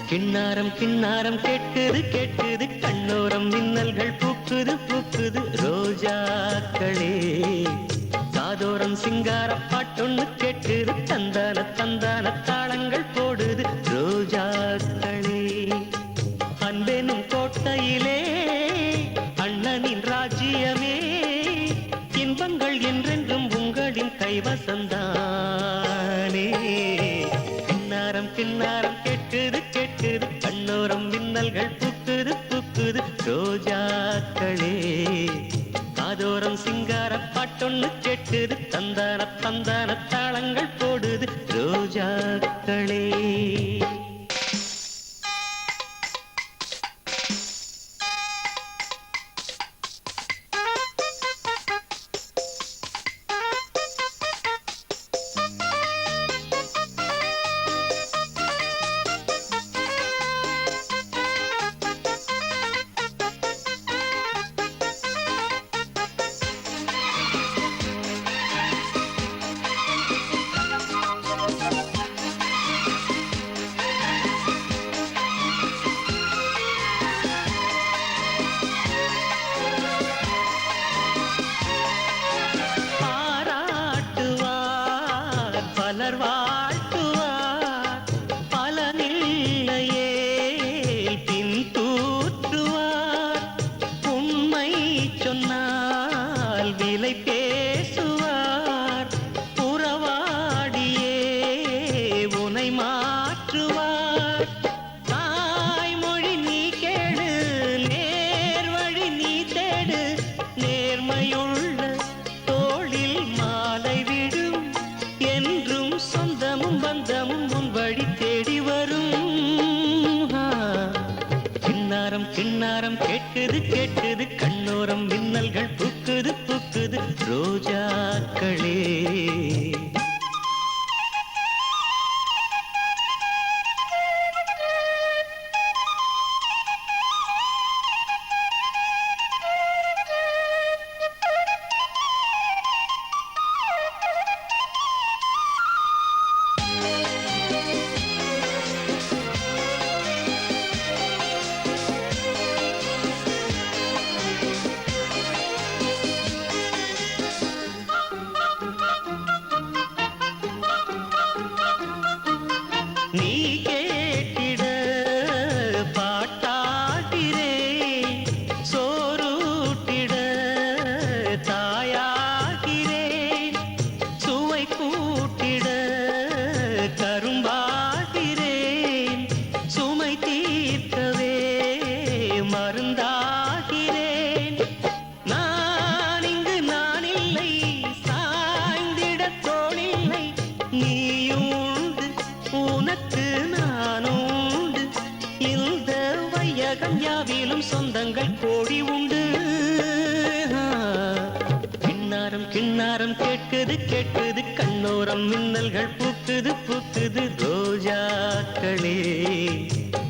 கிண்ணாரம் கிண்ணாரம் கேட்குது கேட்குது கண்ணோரம் மின்னல்கள் பூக்குது பூக்குது ரோஜாக்களே காதோரம் சிங்கார பாட்டொன்னு கேட்குது தந்தான தந்தான தாளங்கள் போடுது ரோஜாக்களே அன்பெனும் கோட்டையிலே அண்ணனின் ராஜ்யமே இன்பங்கள் என்றென்றும் உங்களின் கைவசந்தானே கிண்ணாரம் கிண்ணாரம் கேட்குது கேட்குது கண்ணோரம் மின்னல்கள் பூக்குது பூக்குது ரோஜாக்களே காதோரம் சிங்கார பாட்டொன்னு கேட்குது தந்தான தந்தான தாளங்கள் போடுது ரோஜாக்களே பலர் வாழ்த்துவார் உன்னை மாற்றுவார். தாய்மொழி நீ கேடு, நேர் வழி நீ தேடு, நேர்மையுள்ள தோளில் மாலை விடும். என்றும் சொந்தமும் பந்தமும் உன் வழி தேடி வரும். கிண்ணாரம் கிண்ணாரம் கேட்குது கேட்குது, கண்ணோரம் மின்னல்கள் பூக்குது பூக்குது ரோஜாக்களே. நீ கேட்டிட பாட்டாகிறேன், சோறூட்டிட தாயாகிறேன், சுவை கூட்டிட கரும்பாகிறேன், சுமை தீர்க்கவே மருந்தாகிறேன். நான் இங்கு நான் இல்லை, சாய்ந்திட தோளில்லை, நீயும் உனக்கு நானுண்டு. இந்த வையகம் யாவிலும் சொந்தங்கள் கோடி உண்டு. கிண்ணாரம் கிண்ணாரம் கேட்குது கேட்குது, கண்ணோரம் மின்னல்கள் பூக்குது பூக்குது ரோஜாக்களே.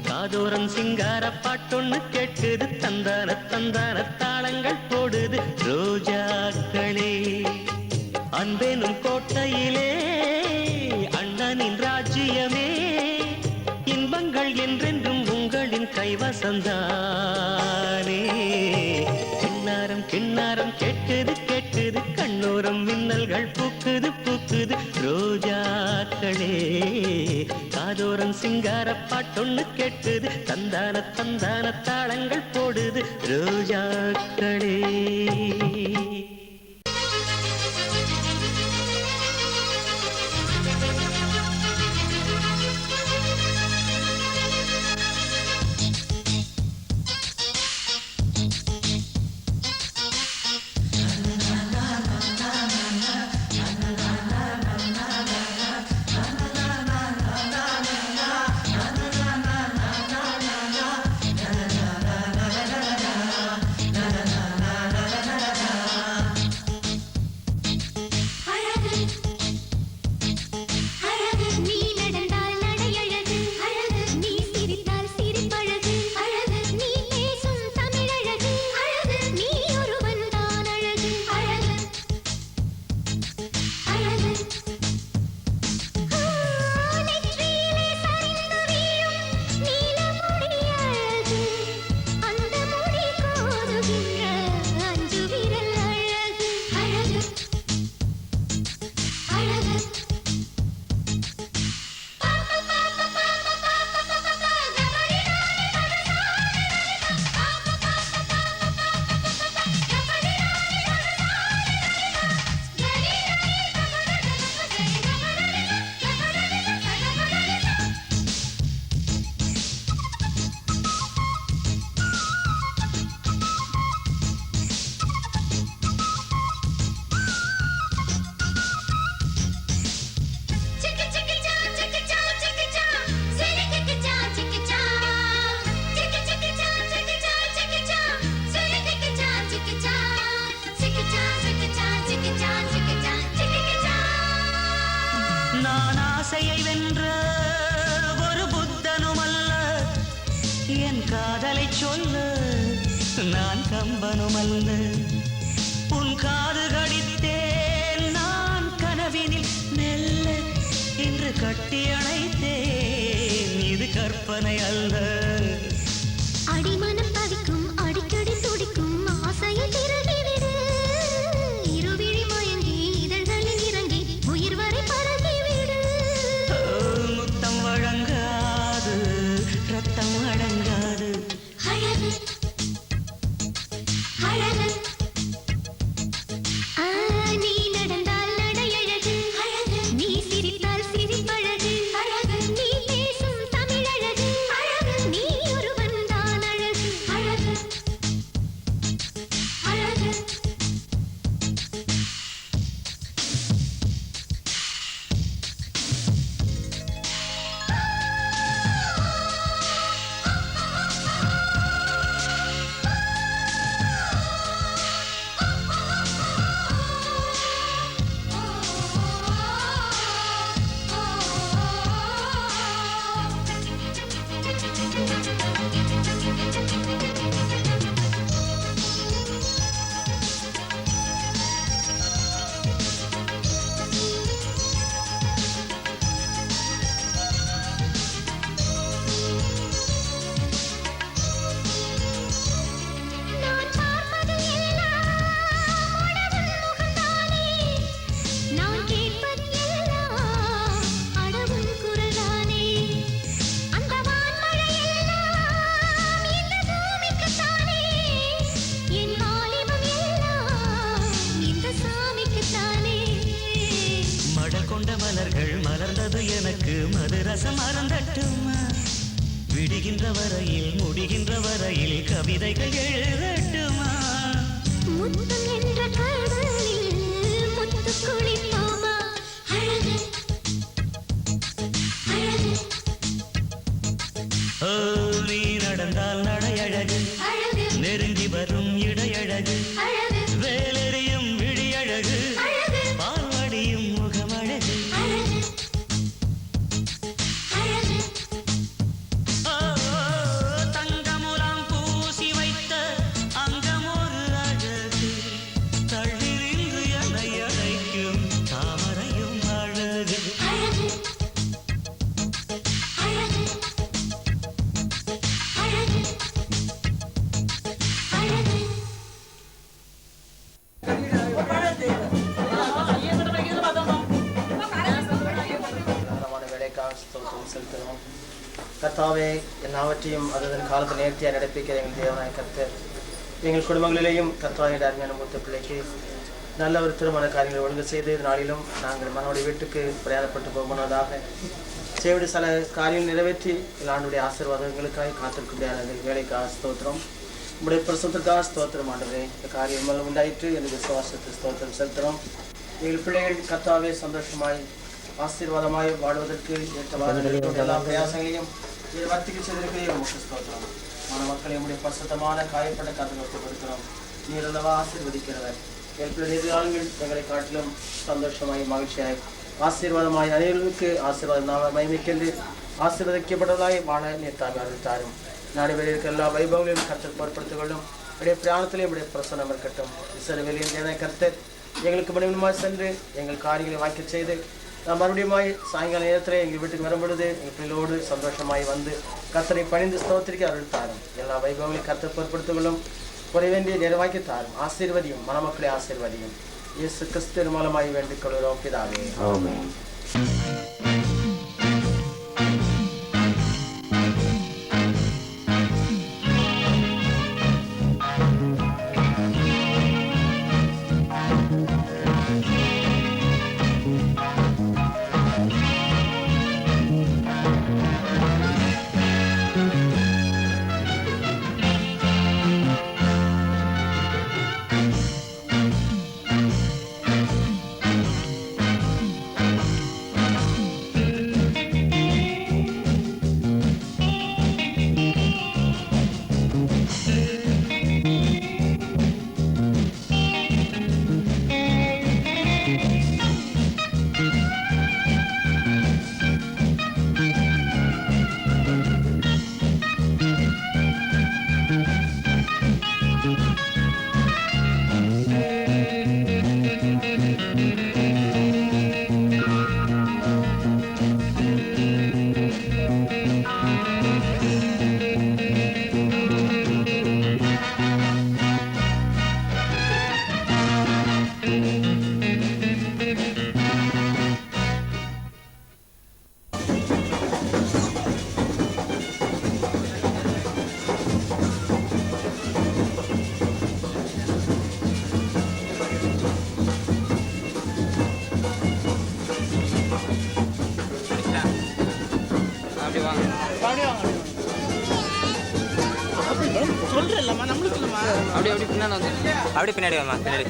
காதோரம் சிங்கார பாட்டொன்னு கேட்குது, தந்தான தந்தான தாளங்கள் போடுது ரோஜாக்களே. அன்பெனும் கோட்டையிலே அண்ணனின் ராஜ்யமே, இன்பங்கள் என்றென்றும் உங்களின் கைவசந்தானே. கிண்ணாரம் கிண்ணாரம் கேட்குது கேட்குது, கண்ணோரம் மின்னல்கள் பூக்குது பூக்குது ரோஜாக்களே. காதோரம் சிங்கார பாட்டொன்னு கேட்குது, தந்தான தந்தான தாளங்கள் போடுது ரோஜாக்களே. ஆசையை வென்ற ஒரு புத்தனுமல்ல, என் காதலை சொல்ல நான் கம்பனுமல்ல. உன் காது கடித்தேன் நான் கனவினில் மெல்ல, இன்று கட்டி அணைத்தேன் இது கற்பனை அல்ல. அடிமனம் தவிக்கும் அடிக்கடி துடிக்கும் ஆசையை திறகிவிடு, இருவிழி மயங்கி இதழ்களில் இறங்கி உயிர் வரை பறகிவிடு. முத்தம் வழங்காது ரத்தம் அடங்காது, அழகு அழகு நீ நடந்தால் நடையழகு, அழகு நீ சிரித்தால் சிரிப்பழகு, அழகு மறந்தட்டுமா விடுகின்ற வரையில் முடிகின்ற வரையில் கவிதைகள் எழுதட்டுமா முத்தம் என்ற கடலில் முத்து குளிப்போமா அழகு அழகு ஓ நீ நடந்தால் நடையழகு அழகு நெருங்கி வரும் இடையழகு அழகு வேலெறியும் விழியழகு அழகு பால்வடியும் முகமழகு அழகு அழகு ஓ தங்கமுலாம் பூசி வைத்த அங்கமொரு அழகு தள்ளி நின்று என்னை அழைக்கும் தாமரையும் அழகு அழகு அழகு அழகு அழகு வேலைக்காக ஸ்தோத்திரம் செலுத்துகிறோம். கர்த்தாவே, எல்லாவற்றையும் அதன் காலத்தில் நேர்த்தியாக நடப்பிக்கிற எங்கள் தேவனாய கர்த்தர் எங்கள் குடும்பங்களிலேயும் கர்த்தாவின் அருமையான மூத்த பிள்ளைக்கு நல்ல ஒரு திருமண காரியங்களை ஒழுங்கு செய்து நாளிலும் நாங்கள் மகனுடைய வீட்டுக்கு பிரயாணப்பட்டு போகும்போதாக செய்விட சில காரியங்கள் நிறைவேற்றி எல்லாருடைய ஆசீர்வாதங்களுக்காக காத்திருக்கின்ற வேலைக்காக ஸ்தோத்திரம். உங்களுடைய பிரசத்திற்காக ஸ்தோத்திரம் ஆண்டவரே. இந்த காரியம் உண்டாயிற்று எனக்கு விசுவாசத்தை ஸ்தோத்திரம் செலுத்துகிறோம். எங்கள் பிள்ளைகள் கர்த்தாவே சந்தோஷமாய் ஆசீர்வாதமாய் வாழ்வதற்கு ஏற்றவாறு எல்லா பிரயாசங்களையும் வர்த்திக்கு செய்திருக்கிறேன். உமக்கு ஸ்தோத்திரம். மக்களை நம்முடைய பரிசுத்தமான காயப்பட்ட கருத்துக்களை கொடுக்கிறோம். நீர் அல்லவா ஆசீர்வதிக்கிறவர். எங்களுடைய எதிராளர்கள் எங்களை காட்டிலும் சந்தோஷமாய் மகிழ்ச்சியாய் ஆசீர்வாதமாய் அனைவருக்கு ஆசீர்வாதம் நாம மகிமைக்கென்று ஆசீர்வதிக்கப்பட்டதாய் வாழ நேர்த்தாங்க அறிவித்தாரும். நாடுகளில் இருக்கிற எல்லா வைபவங்களையும் கர்த்தர் பொருட்படுத்திக் கொள்ளும். உடைய பிராணத்திலே உடைய பிரசனம் இருக்கட்டும். இசைவெளியின் கர்த்தர் எங்களுக்கு மணிமணமாக சென்று எங்கள் காரியங்களை வாய்க்க செய்து மறுபடியும் சாயங்கால நேரத்தில் எங்கள் வீட்டுக்கு வரும் பொழுது எங்கள் பிள்ளையோடு சந்தோஷமாய் வந்து கர்த்தரை பணிந்து ஸ்தோத்திரிக்க அருள்தாரும். எல்லா வைபவங்களையும் கர்த்தர் பொருட்படுத்திக் கொள்ளும். குறைவேண்டிய நிறைவாக்கி தாரும். ஆசீர்வதியும் மணமக்களை ஆசீர்வதியும். இயேசு கிறிஸ்து மூலமாய் வேண்டிக் கொள்கிறோம் பிதாவே. ஆமென். அப்படி பின்னாடி வாமா பின்னாடி.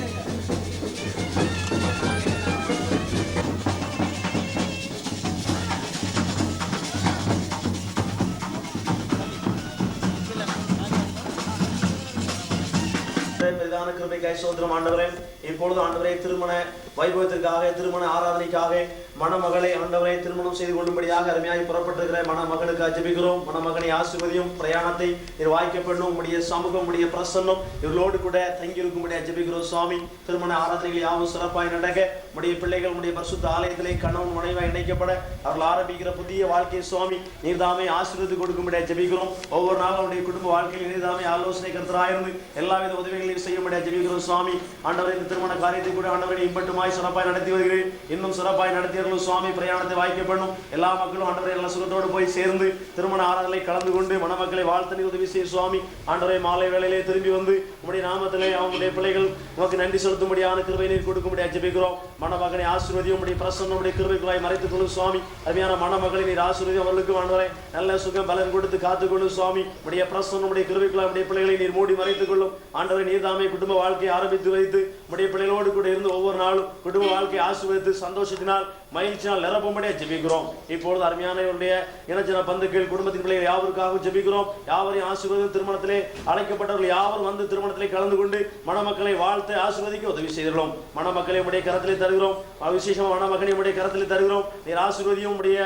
கிருபைக்காய் ஸ்தோத்திரம் ஆண்டவரே. இப்பொழுது ஆண்டவரே திருமண வைபவத்திற்காக திருமண ஆராதனைக்காக மணமகளை ஆண்டவரை திருமணம் செய்து கொள்ளும்படியாக அருமையாய் புறப்பட்டிருக்கிற மணமகனுக்கு ஜெபிக்கிறோம். மணமகனை ஆசீர்வதியும். பிரயாணத்தை வாய்க்கப்படணும். உங்களுடைய சமூகம் உங்களுடைய பிரசன்னம் இவர்களோடு கூட தங்கியிருக்கும்படியாக ஜெபிக்கிறோம் சுவாமி. திருமண ஆராதனைகள் யாவும் சிறப்பாய் நடக்க உடைய பிள்ளைகள் உடைய பரிசுத்த ஆலயத்திலே கணவன் மனைவாய் இணைக்கப்பட அவர்கள் ஆரம்பிக்கிற புதிய வாழ்க்கை சுவாமி நீர்தாமே ஆசீர்வதி கொடுக்கும்படியாக ஜெபிக்கிறோம். ஒவ்வொரு நாளும் உடைய குடும்ப வாழ்க்கையில் நீர்தாமே ஆலோசனை கருத்தராயிருந்து எல்லாவித உதவிகளையும் செய்யும்படியாக ஜெபிக்கிறோம் சுவாமி. ஆண்டவரை இந்த திருமண காரியத்தை கூட ஆண்டவரை இம்பட்டுமாய் சிறப்பாய் நடத்தி வருகிறேன். இன்னும் சிறப்பாய் நடத்தியவர்கள் மக்களும் சுவாமி பிரயாணத்தை வாய்க்க பண்ணும். எல்லா மக்களும் ஆண்டவரை நல்ல சுகத்தோடு போய் சேர்ந்து திருமண ஆராதனை கலந்து கொண்டு மணமக்களை வாழ்த்தனை உதவி செய்ய சுவாமி. ஆண்டவரை மாலை வேளையிலே திரும்பி வந்து உங்களுடைய நாமத்திலே அவங்களுடைய பிள்ளைகள் உமக்கு நன்றி செலுத்தும்படியான கிருபை நீர் கொடுக்கும்படியாக ஜெபிக்கிறோம். மணமகனை ஆசீர்வதியும் உடைய பிரசன்னம் உடைய கிருபைக்குள்ளாய் மறைத்துக் கொள்ளும் சுவாமி. அருமையான மணமக்களை நீர் ஆசீர்வதியும் அவர்களுக்கு ஆண்டவரை நல்ல சுகம் பலன் கொடுத்து காத்துக்கொள்ளும் சுவாமி. உடைய பிரசன்னம் உடைய கிருபைக்குள்ளாய் உடைய பிள்ளைகளை நீர் மூடி மறைத்துக் கொள்ளும். ஆண்டவரை நீர் தாமே குடும்ப வாழ்க்கையை ஆரம்பித்து வைத்து உடைய பிள்ளைகளோடு கூட இருந்து ஒவ்வொரு நாளும் குடும்ப வாழ்க்கையை ஆசீர்வதித்து சந்தோஷத்தினால் மகிழ்ச்சியால் நிரப்பும்படியாக ஜெபிக்கிறோம். இப்பொழுது அருமையானவருடைய இனஜன பந்துக்கள் குடும்பத்தின் பிள்ளைகள் யாவருக்காக ஜெபிக்கிறோம். யாவரையும் ஆசீர்வதித்து திருமணத்திலே அழைக்கப்பட்டவர்கள் யாவரும் வந்து திருமணத்திலே கலந்து கொண்டு மணமக்களை வாழ்த்து ஆசீர்வதிக்க உதவி செய்திருக்கிறோம். மணமக்களை உடைய கரத்திலே தருகிறோம். விசேஷமாக மணமகனை உடைய கரத்திலே தருகிறோம். நீர் ஆசீர்வதியும் உடைய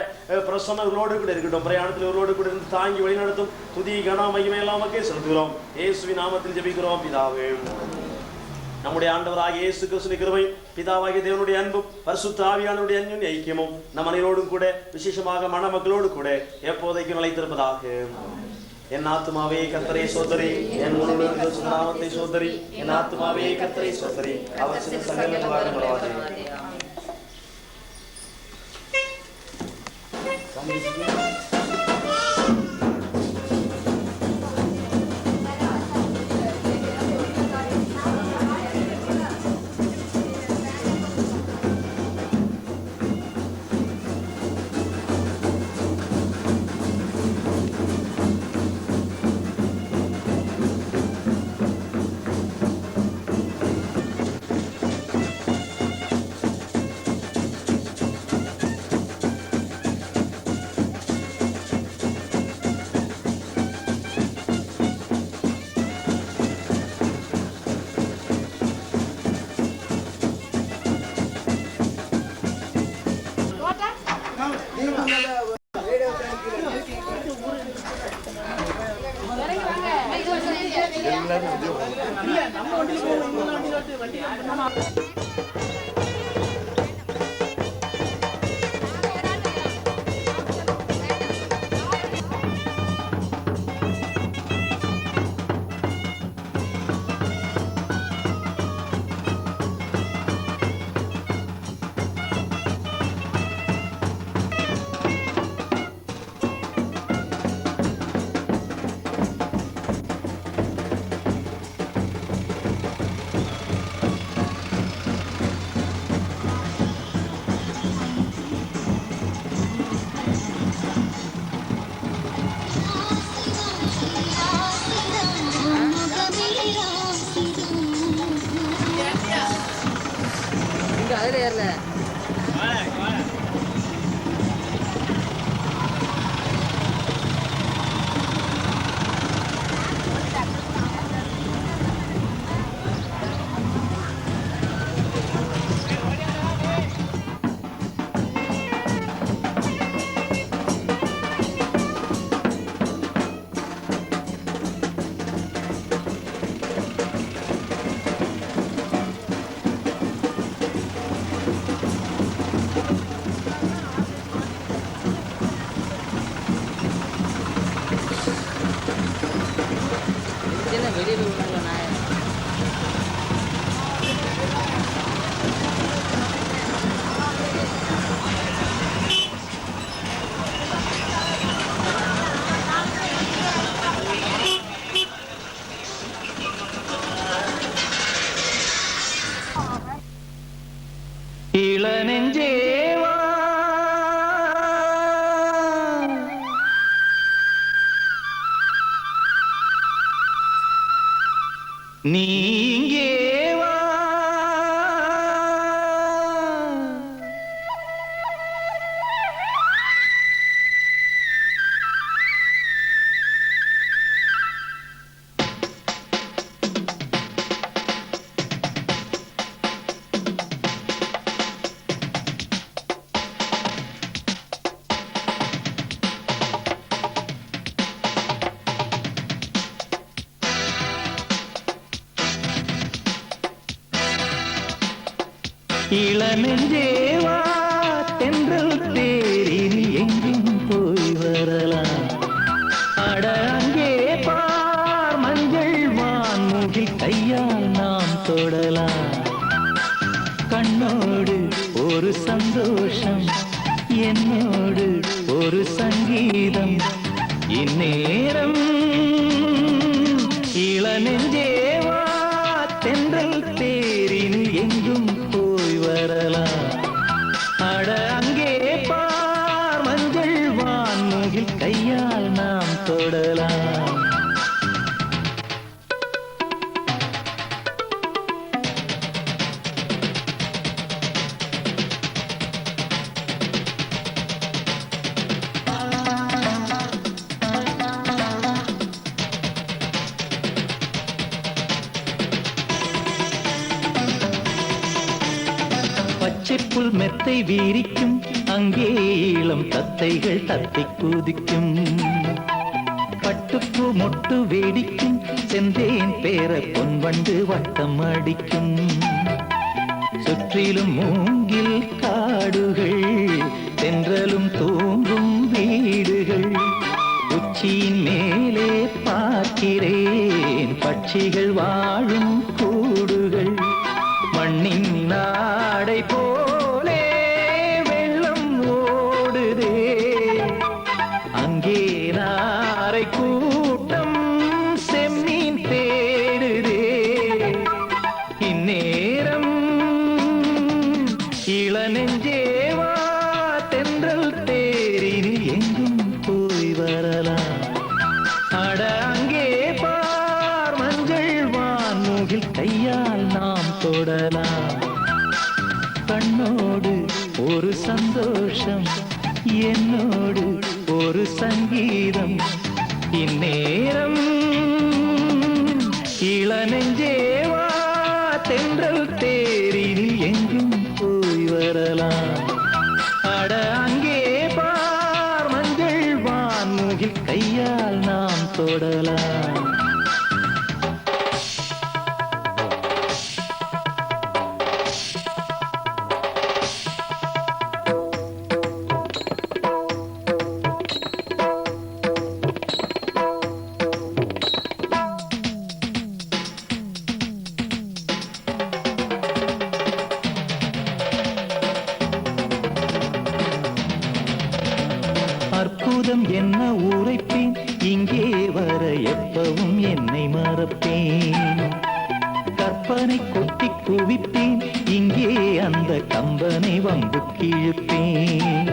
பிரசன்னங்களோடு கூட இருக்கட்டும். பிரயாணத்தில் இவர்களோடு கூட இருந்து தாங்கி வழிநடத்தும். துதி கன மகிமை எல்லாமக்கே செலுத்துகிறோம். இயேசுவின் நாமத்தில் ஜெபிக்கிறோம் பிதாவே. நம்முடைய ஆண்டவராகிய இயேசு கிறிஸ்துவின் கிருபை, பிதாவாகிய தேவனுடைய அன்பும் பரிசுத்த ஆவியானவருடைய அன்பின் ஐக்கியமும் நம் அனைவரோடும் கூட விசேஷமாக மணமக்களோடு கூட எப்போதைக்கும் நிலைத்திருப்பதாக. என் ஆத்துமாவே கர்த்தரை சோதரி, என் முழு நாமத்தை சோதரி. என் ஆத்துமாவே கர்த்தரை சோதரி, அவர் சில சங்கல்பவாதே. இளநெஞ்சேவா நீங்கேவா இளநெஞ்சேவா தென்றல் தேரில் எங்கும் போய் வரலாம். அட அங்கே பார் மஞ்சள் வான்முகில் கையால் நாம் தொடலாம். கண்ணோடு ஒரு சந்தோஷம் என்னோடு ஒரு சங்கீதம் இந்நேரம் இளநெஞ்சேவா தென்றல் தேரினில் எங்கும் போய் வரலாம் அட அங்கே பார் மஞ்சள் வான்முகில் கையால் நாம் தொடலாம் பச்சைப்புல் மெத்தை வீரிக்கும் அங்கே இளம் தத்தைகள் தத்தை குதிக்கும் பட்டுப்பூ மொட்டு வேடிக்கும் செந்தேன் பேர பொன்வண்டு வட்டம் அடிக்கும் சுற்றிலும் மூங்கில் காடுகள் தென்றலும் தூங்கும் வீடுகள் உச்சியின் மேலே பார்க்கிறேன் பட்சிகள் வாழும் கூடுகள் மண்ணின் நாடை போலே வெள்ளம் ஓடுதே அங்கே நாரை கூட்டம் செம்மீன் தேடுதே இந்நேரம் இளநெஞ்சேவா தென்றல் தேரினில் எங்கும் போய் வரலாம் அட அங்கே பார் மஞ்சள் வான்முகில் கையால் நாம் தொடலாம் கண்ணோடு ஒரு சந்தோஷம் என்னோடு ஒரு சங்கீதம் இந்நேரம் இளநெஞ்சேவா தென்றல் தேரினில் எங்கும் போய் வரலாம் அட அங்கே பார் மஞ்சள் வான்முகில் கையால் நாம் தொடலாம் அற்புதம் என்ன உரைப்பேன் இங்கே வர எப்பவும் என்னை மறப்பேன் கற்பனை கொட்டி குவிப்பேன் இங்கே அந்த கம்பனை வம்பு கிழிப்பேன்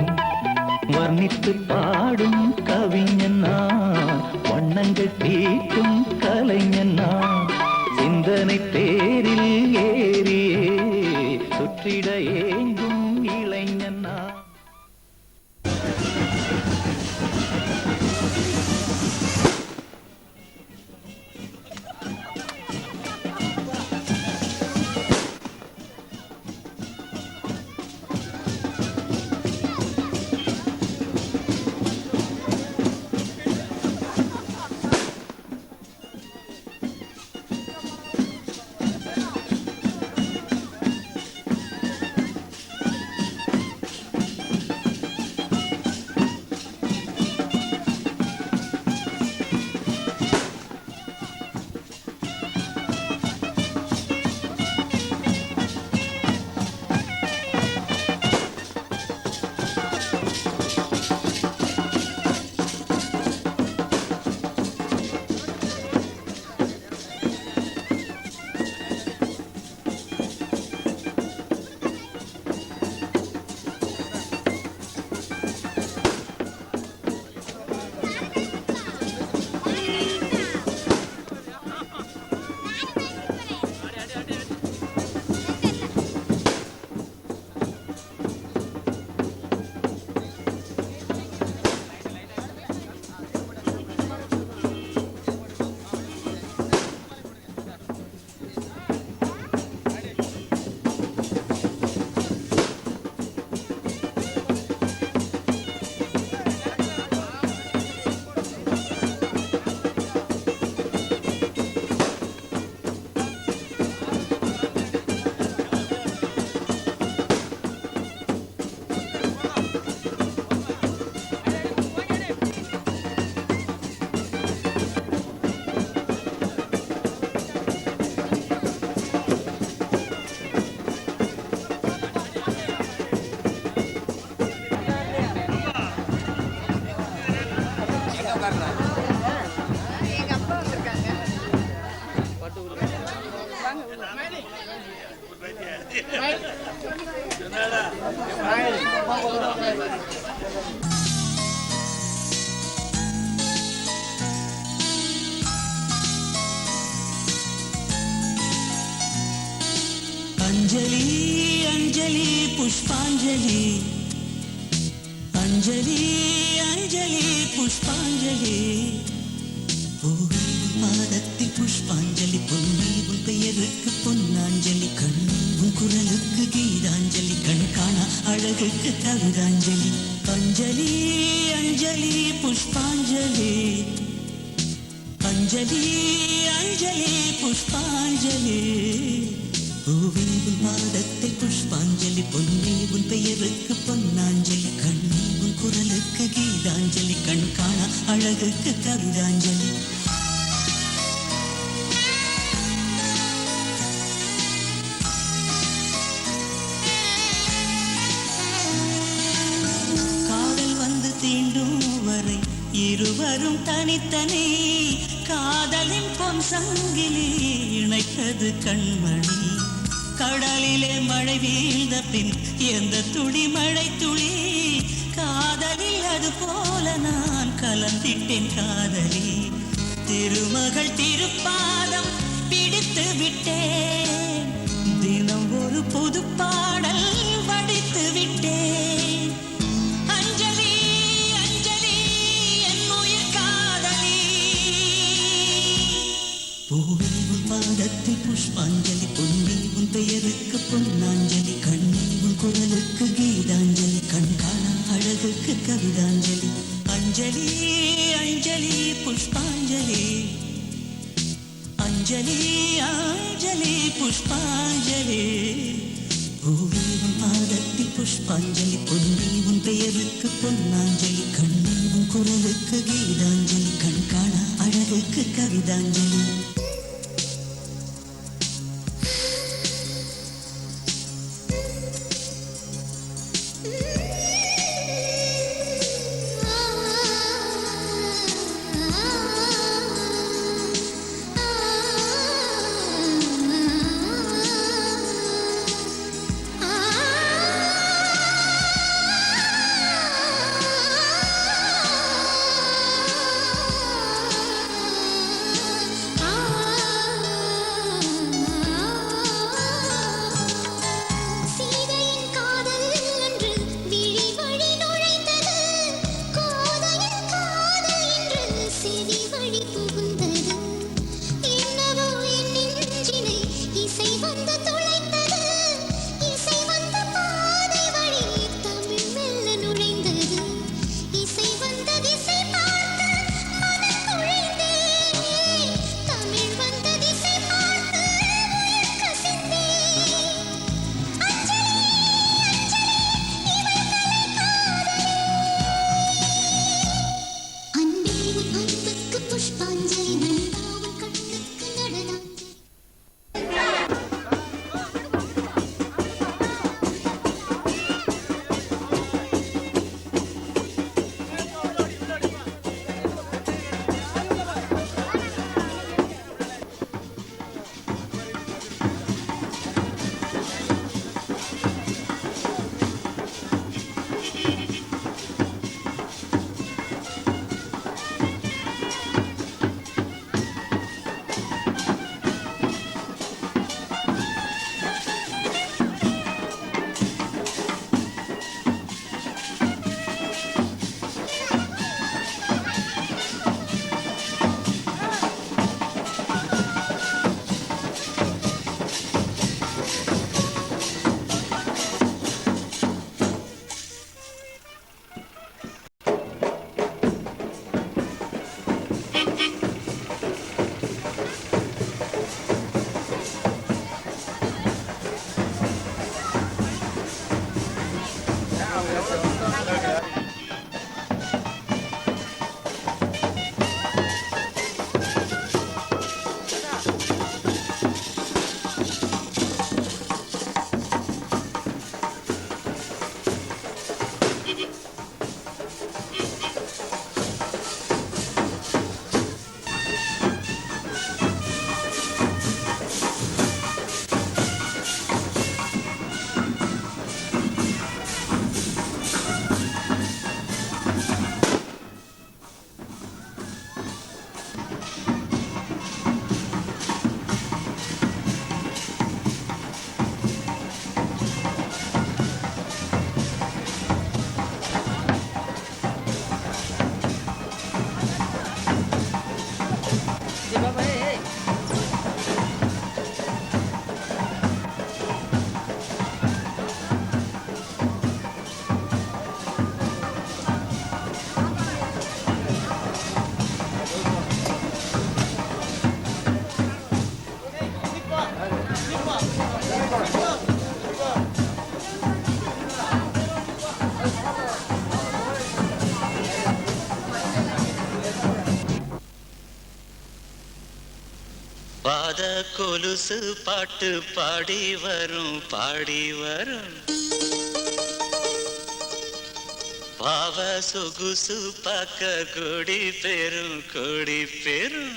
வர்ணித்து பாடும் கவிஞன் நான் வண்ணங்கள் தீட்டும் கலைஞன் நான் சிந்தனை தேரில் ஏறியே சுற்றிட ஏங்கும் இளைஞன் நான் எங்க அப்பா வந்திருக்காங்க. अंजलि अंजलि पुष्पांजलि अंजलि अंजलि पुष्पांजलि பாதத்தில் புஷ்பாஞ்சலி பொன்னி உன் பெயருக்கு பொன்னாஞ்சலி கண்ணி உன் குரலுக்கு கீதாஞ்சலி கண் காணா அழகுக்கு கவிதாஞ்சலி அஞ்சலி அஞ்சலி புஷ்பாஞ்சலி அஞ்சலி அஞ்சலி புஷ்பாஞ்சலி பூவி உன் பாதத்தில் புஷ்பாஞ்சலி பொன்னி உன் பெயருக்கு பொன்னாஞ்சலி கண்ணி உன் குரலுக்கு கீதாஞ்சலி கண் காணா அழகுக்கு கவிதாஞ்சலி இருவரும் தனித்தனி காதலின் பொன் சங்கிலி இணைத்தது கண்மணி கடலிலே மழை வீழ்ந்த பின் எந்த துளி மழை துளி காதலில் அது போல நான் கலந்திட்டேன் காதலி திருமகள் திருப்பாதம் பிடித்து விட்டேன் தினம் ஒரு புது பாடல் வடித்து விட்டேன் பாதத்தில் புஷ்பாஞ்சலி பொன்னி உன் பெயருக்கு பொன்னாஞ்சலி கண்ணி உன் குரலுக்கு கீதாஞ்சலி கண் காணா அழகுக்கு கவிதாஞ்சலி அஞ்சலி அஞ்சலி புஷ்பாஞ்சலி அஞ்சலி அஞ்சலி புஷ்பாஞ்சலி பூவி உன் பாதத்தில் புஷ்பாஞ்சலி பொன்னி உன் பெயருக்கு பொன்னாஞ்சலி கண்ணி உன் குரலுக்கு கீதாஞ்சலி கண் காணா அழகுக்கு கவிதாஞ்சலி பாத கொலுசு பாட்டு பாடி வரும் பாடி வரும் பாவ சொகுசு பார்க்க கொடி பெரும் கொடி பெரும்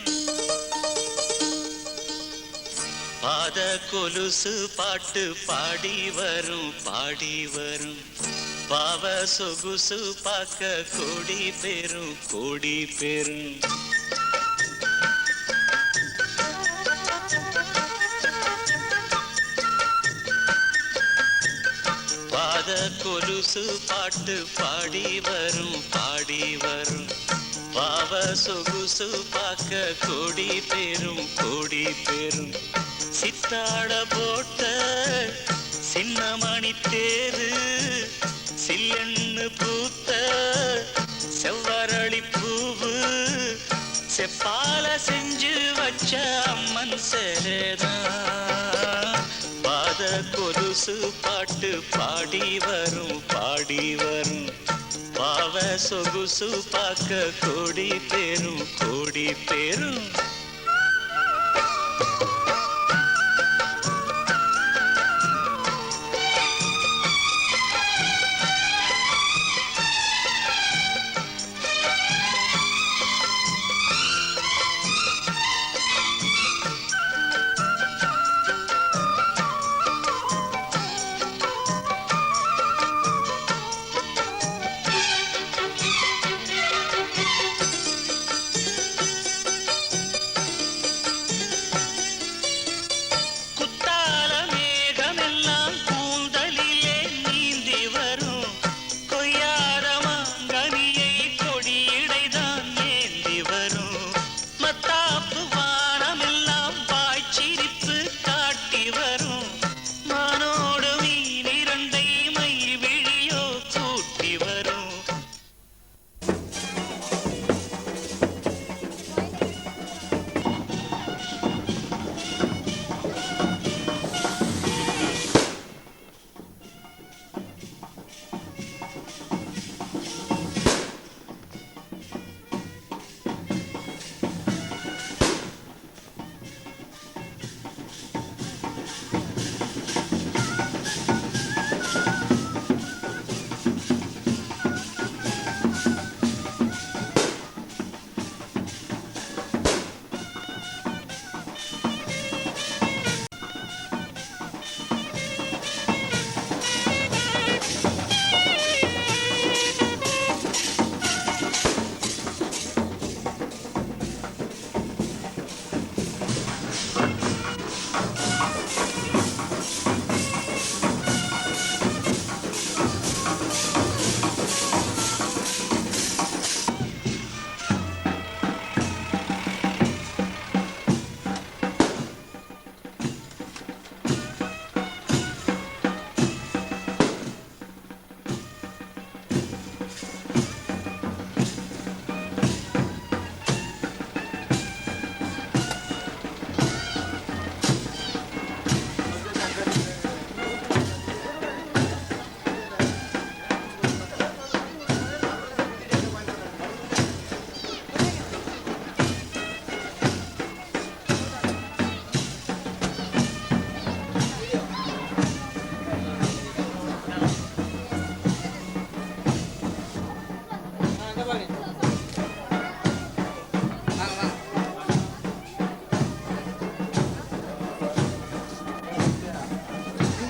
பாத கொலுசு பாட்டு பாடி வரும் பாடி வரும் பாவ சொகுசு பார்க்க கொடி பெரும் கொடி பெரும் பாத கொலுசு பாட்டு பாடி வரும் பாடி வரும் பாவ சொகுசு பார்க்க கொடி பெரும் கொடி பெரும் சித்தாட போட்ட சின்னமணி தேரு சில்லெண்ணு பூத்த செவ்வரளி பூவு செப்பால செஞ்சு வச்ச அம்மன் சேரதான் பாத கொலுசு பாட்டு பாடி வரும் பாடி வரும் பாவ சொகுசு பார்க்க கொடி பெரும் கொடி பெரும்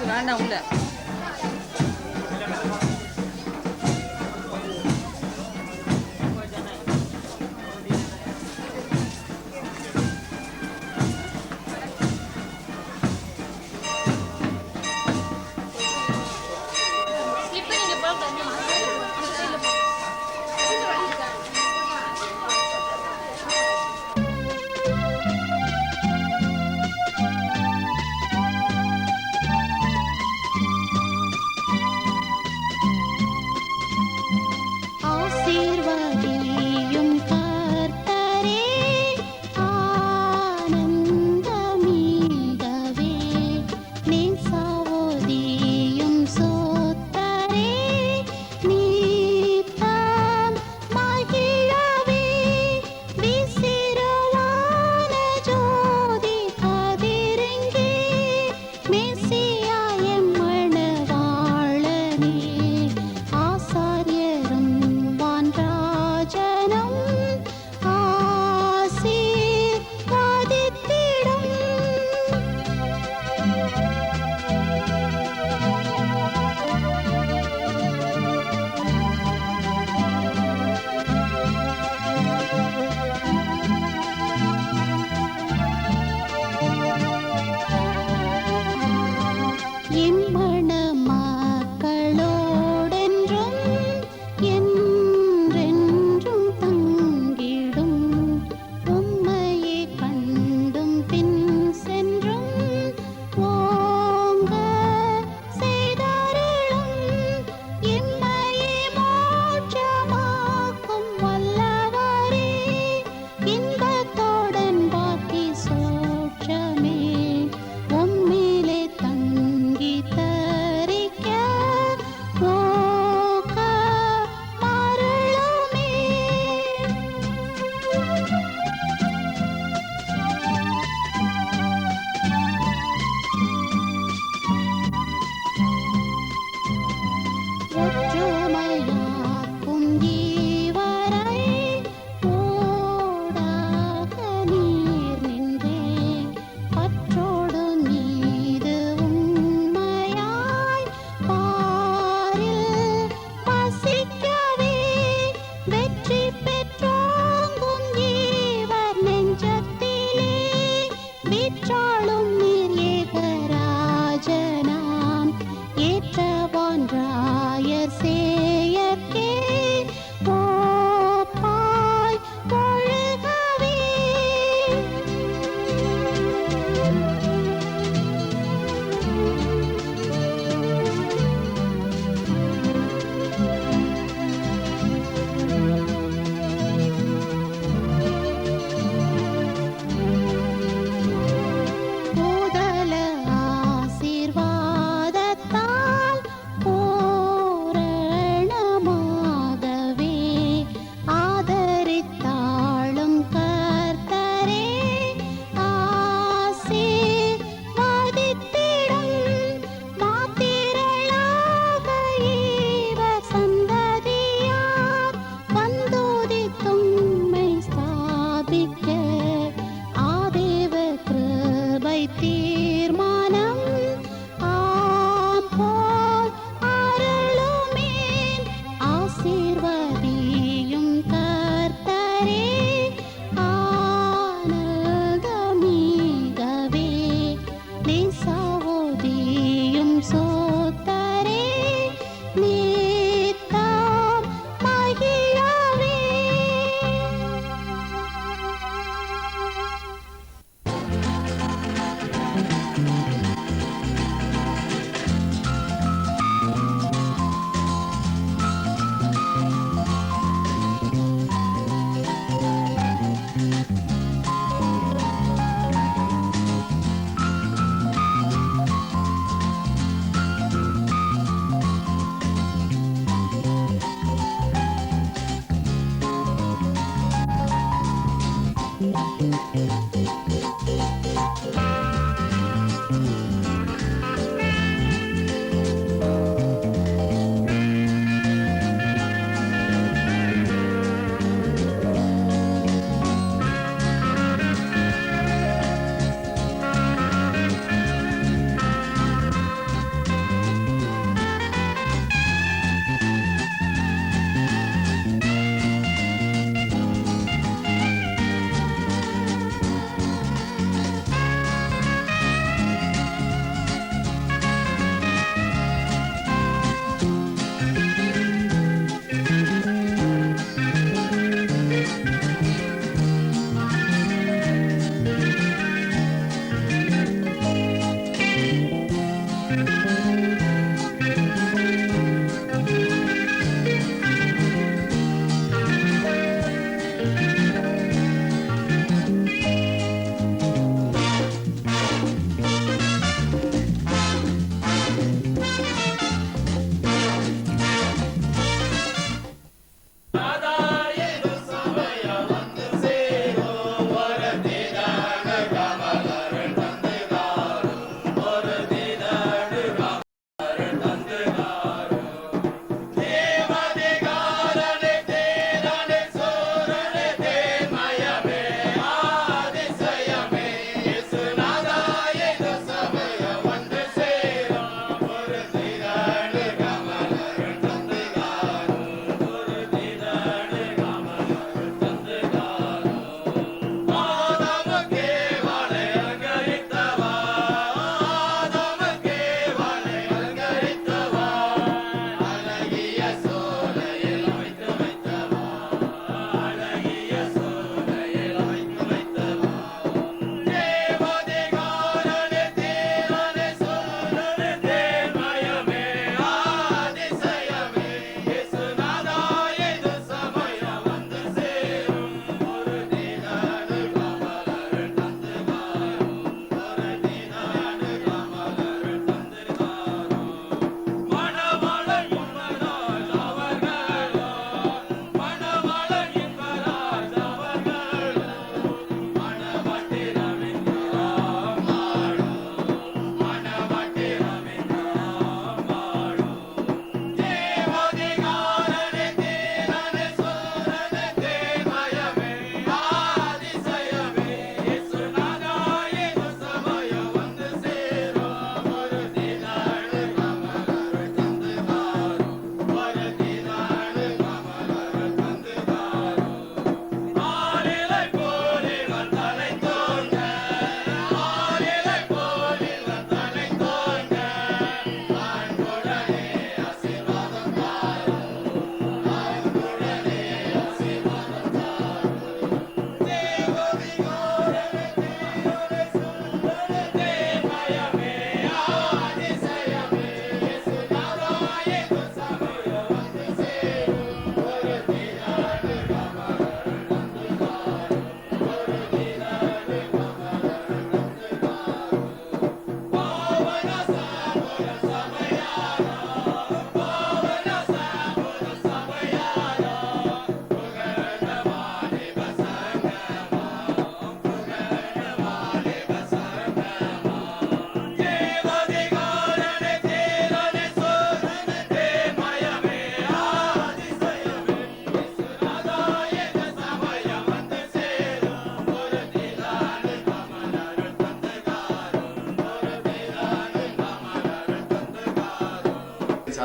வேண்டாம் உள்ள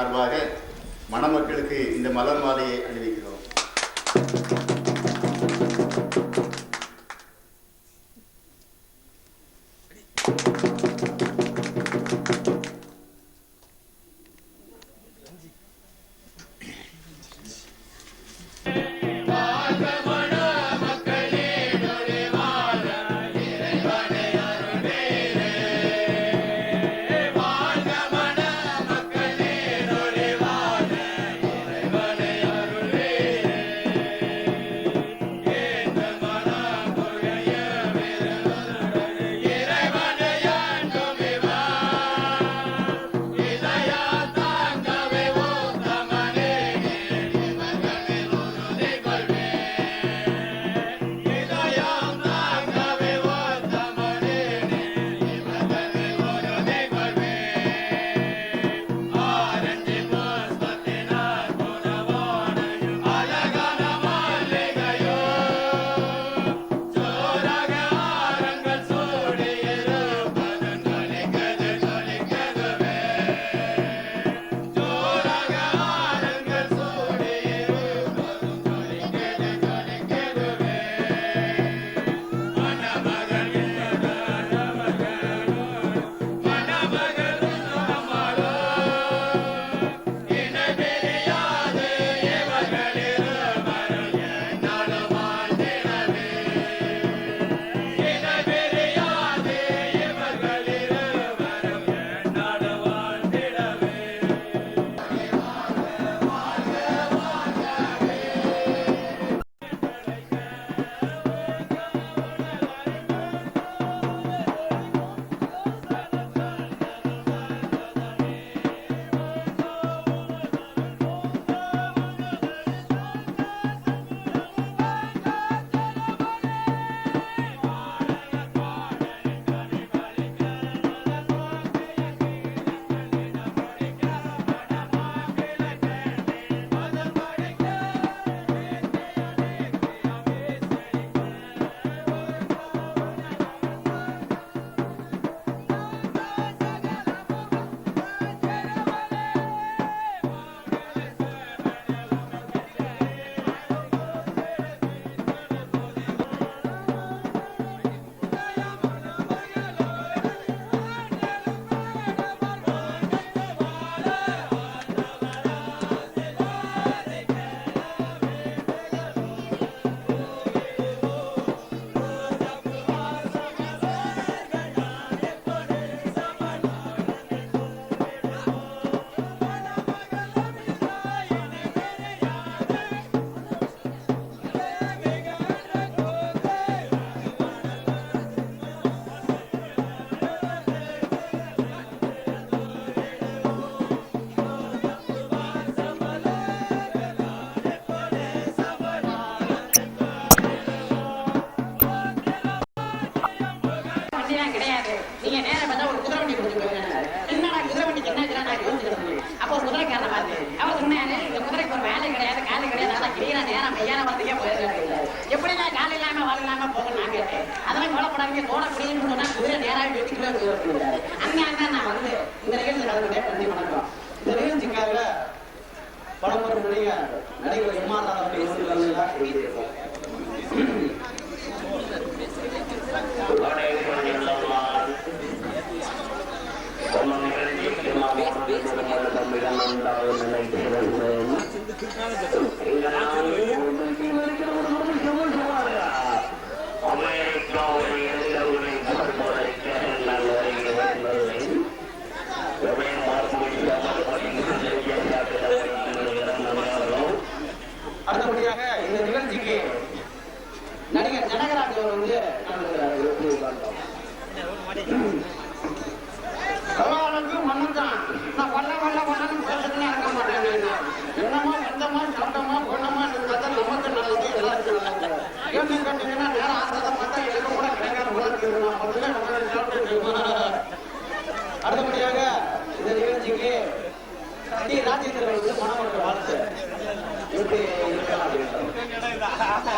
சார்பாக மணமக்களுக்கு இந்த மலர் மாலையை அணிவிக்கிறோம்.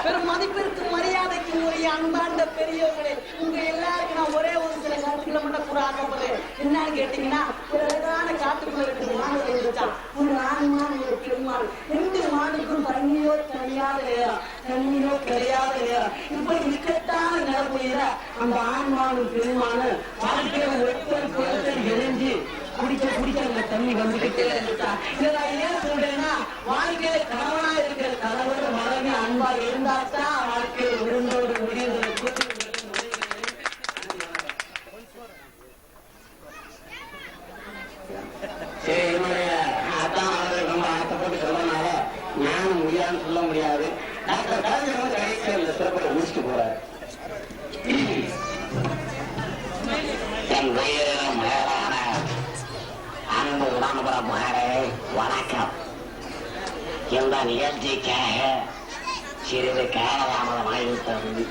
பெரும் மதிப்பிற்கு மரியாதைக்கு உரிய என்னுடைய அன்பாண்ட பெரியவர்களே, உங்க எல்லாருக்கும் நான் ஒரே ஒரு சில கருத்துக்களை மட்டும் கூட ஆசைப்படுறேன். என்னன்னு கேட்டீங்கன்னா, ஒரு அழகான காட்டுக்குள்ள 2 மாடுகள் இருந்துச்சான். ஒரு ஆண்மான், ஒரு பெண்மான். 2 மாடுக்கும் தண்ணியோ கிடையாத நேரம், தண்ணியோ கிடையாத நேரம். இப்படி இக்கட்டான நிலமையில அந்த ஆண்மானும் பெண்மானும் வாழ்க்கையில ஒருத்தர் இணைஞ்சு குடிக்க அந்த தண்ணி வந்துகிட்டே இருந்துச்சா. இதெல்லாம் ஏன் சொல்றேன்னா, வாழ்க்கையில கணவனா இருக்கிற கணவர் மனைவி அன்பா இருந்தாத்தான் வாழ்க்கையில உருண்டோடு முடிவுகளை சரி. என்னுடைய அதான் ரொம்ப ஆசைப்பட்டு சொல்றதுனால நானும் முடியாதுன்னு சொல்ல முடியாது. டாக்டர் கலைஞர் கடைசியில் இந்த சிறப்பை முடிச்சுட்டு போறாரு. என் உயிரினம் மேலான அன்பு உடன்பரப்புகளே வணக்கம். இந்த நிகழ்ச்சிக்காக சிறிது காலதாமதமாகிவிட்டது.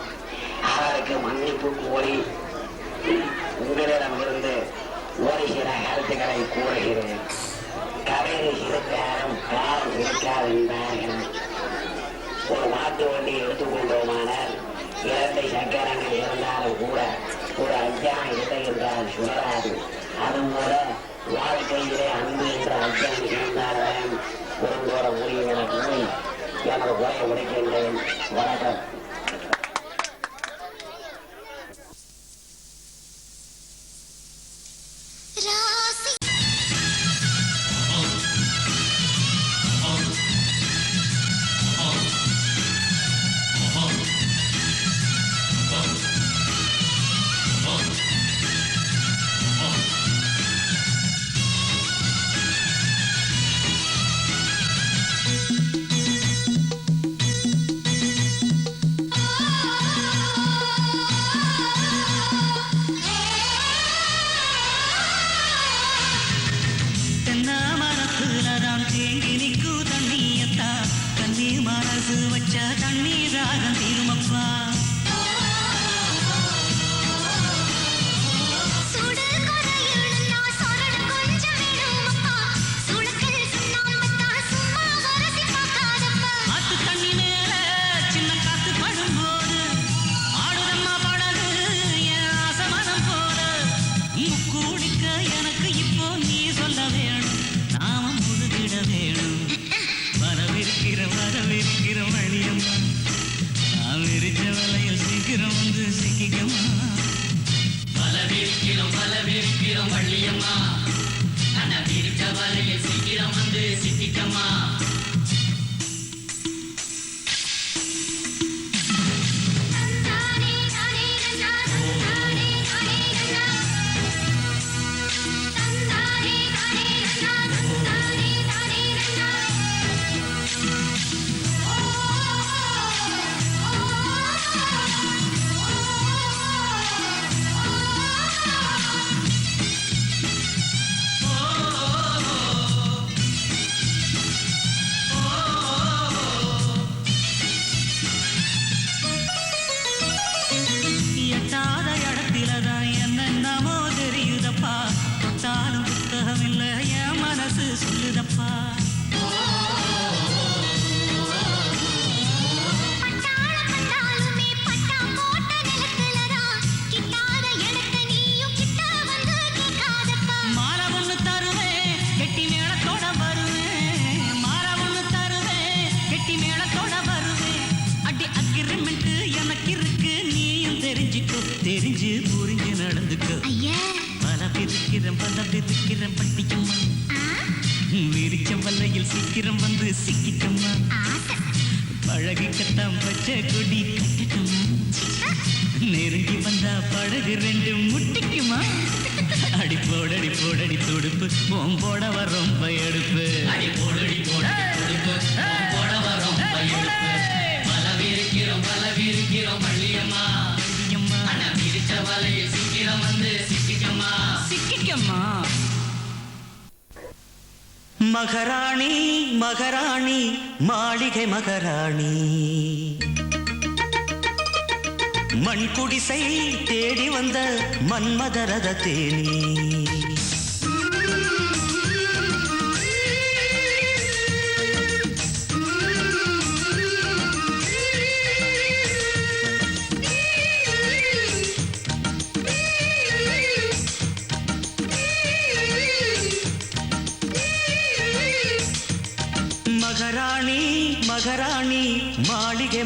அவருக்கு மன்னிப்பு கோரி உங்களிடமிருந்து ஒரு சில கருத்துக்களை கூறுகிறேன். கடையில் இருக்காரும் காரம் இருக்காது என்பார்கள். ஒரு மாட்டு வண்டி எடுத்துக்கொண்டோமானால் 2 சக்கரங்கள் இருந்தாலும் கூட ஒரு அஞ்சாம் இல்லை என்றால் சுழலாது. அதுபோல வாழ்க்கையிலே அன்பு என்ற அஞ்சம் இருந்தாலும் உறங்கோட முடிவு என கூறி எனது உரையை முடிக்கின்றேன். வணக்கம். மகாராணி மகாராணி மாளிகை மகாராணி மண் குடிசை தேடி வந்த மன்மதரத தேனி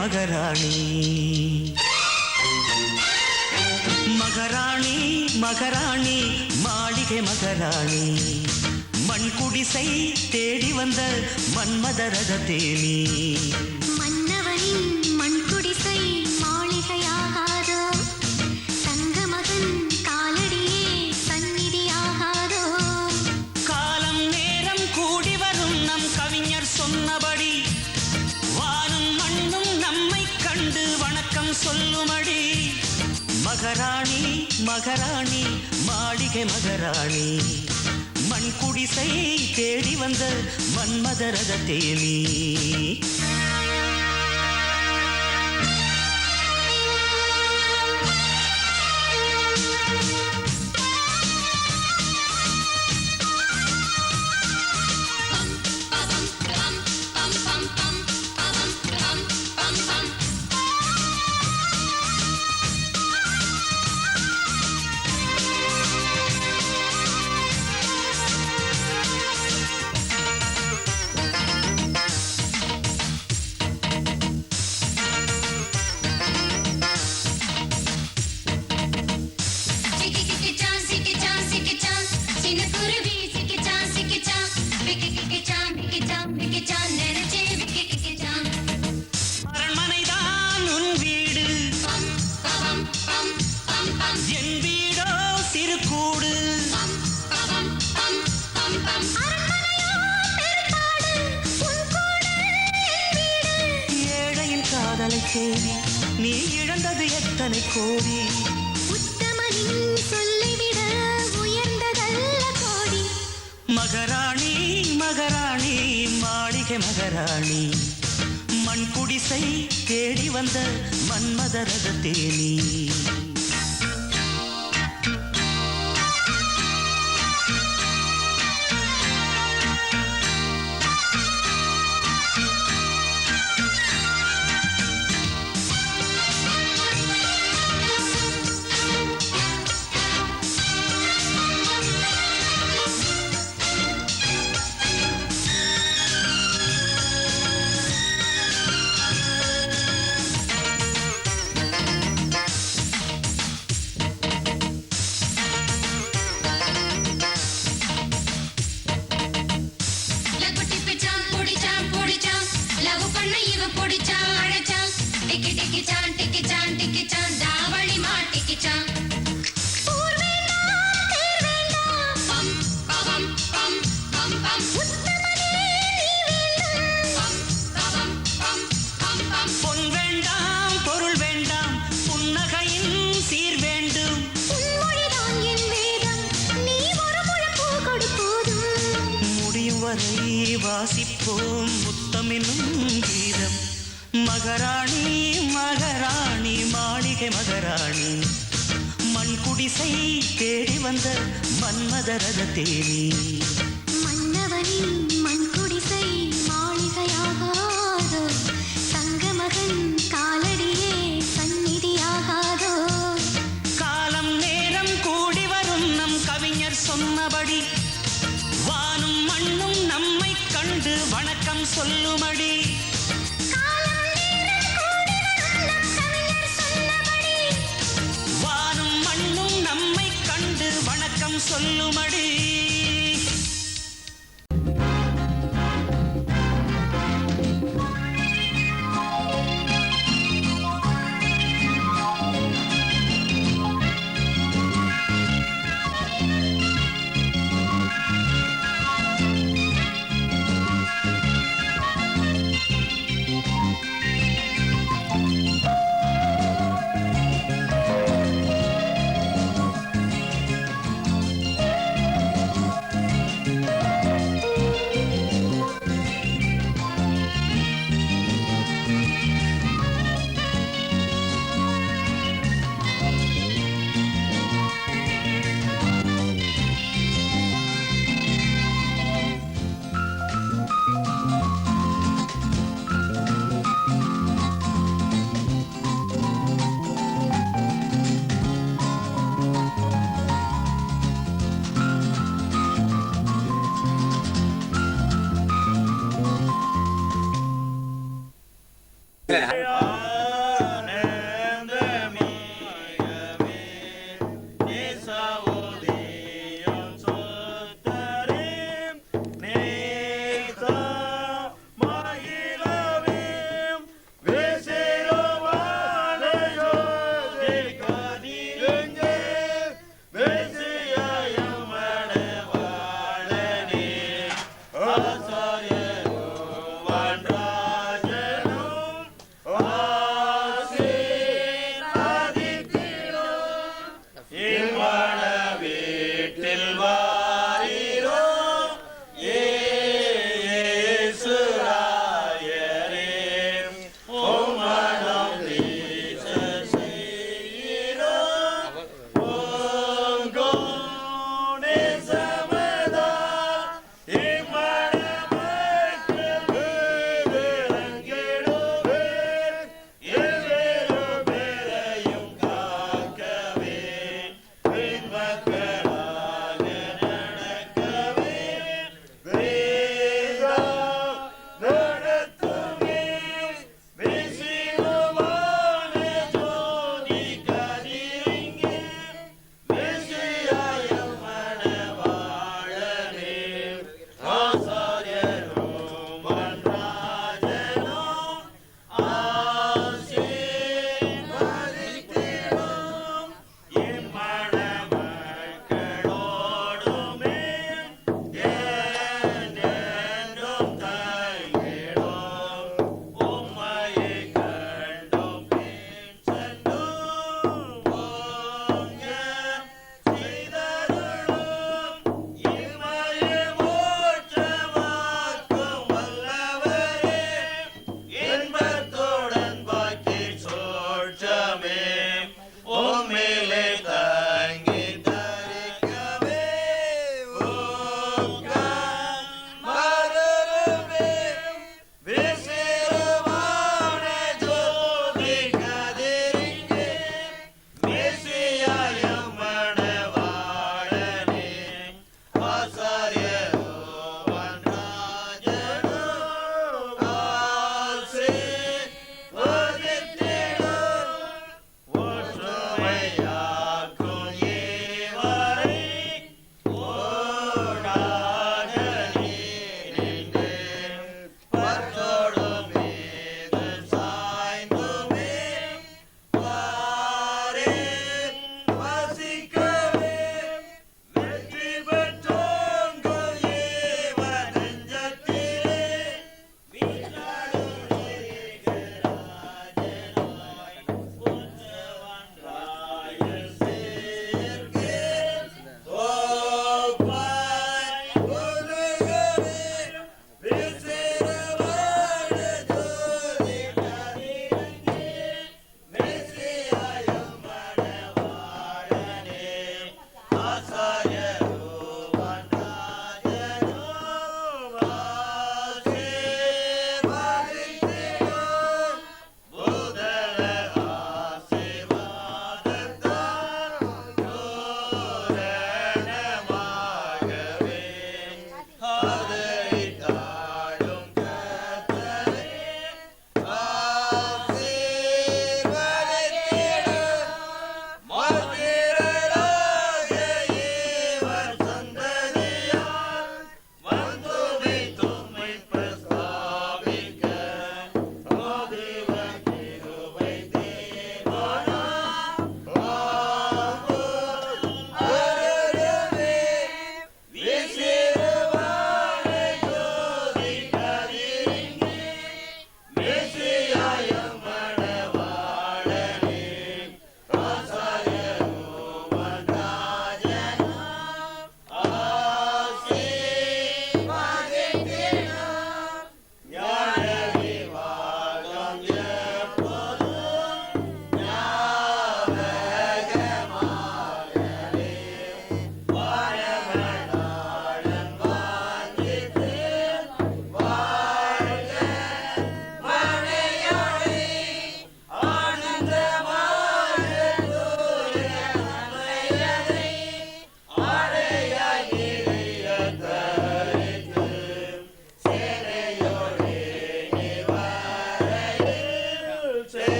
மகராணி மகராணி மகராணி மாளிகை மகராணி மண் குடிசை தேடி வந்த மன்மதரத தேனி மன்னவனின் மண் குடிசை மாளிகையாகாதோ தங்க மகன் காலடியே சந்நிதியாகாதோ காலம் நேரம் கூடி வரும் நம் கவிஞர் சொன்னபடி வானும் மண்ணும் நம்மை கண்டு வணக்கம் சொல்லுமடி மகராணி மகராணி மாளிகை மகராணி மண் குடிசை தேடி வந்த மன்மதரத தேனி அரண்மனைதான் உன் வீடு என் வீடோ சிறு கூடு ஏழையின் காதலை தேடி நீ இழந்தது எத்தனை கோடி உத்தமனின் சொல்லிவிட உயர்ந்ததல்ல கோடி மகராணி மகராணி மாளிகை மகராணி மண் குடிசை தேடி வந்த மன்மதரத தேனி பொன் வேண்டாம் பொருள் வேண்டாம் புன்னகையின் சீர் வேண்டும் உன்மொழிதான் என் வேதம் நீ ஒரு முழப்பூ கொடுப்போதும் முடியும் வரை வாசிப்போம் முத்தமெனும் கீதம் மகராணி மகராணி மாளிகை மகராணி மண் குடிசை தேடி வந்த மன்மதரத தேனி மன்னவனின் மண் குடிசை மாளிகையாகாதோ தங்க மகன் காலடியே சந்நிதியாகாதோ காலம் நேரம் கூடி வரும் நம் கவிஞர் சொன்னபடி வானும் மண்ணும் நம்மை கண்டு வணக்கம் சொல்லுமடி வானும் மண்ணும் நம்மை கண்டு வணக்கம் சொல்லுமடி Yeah.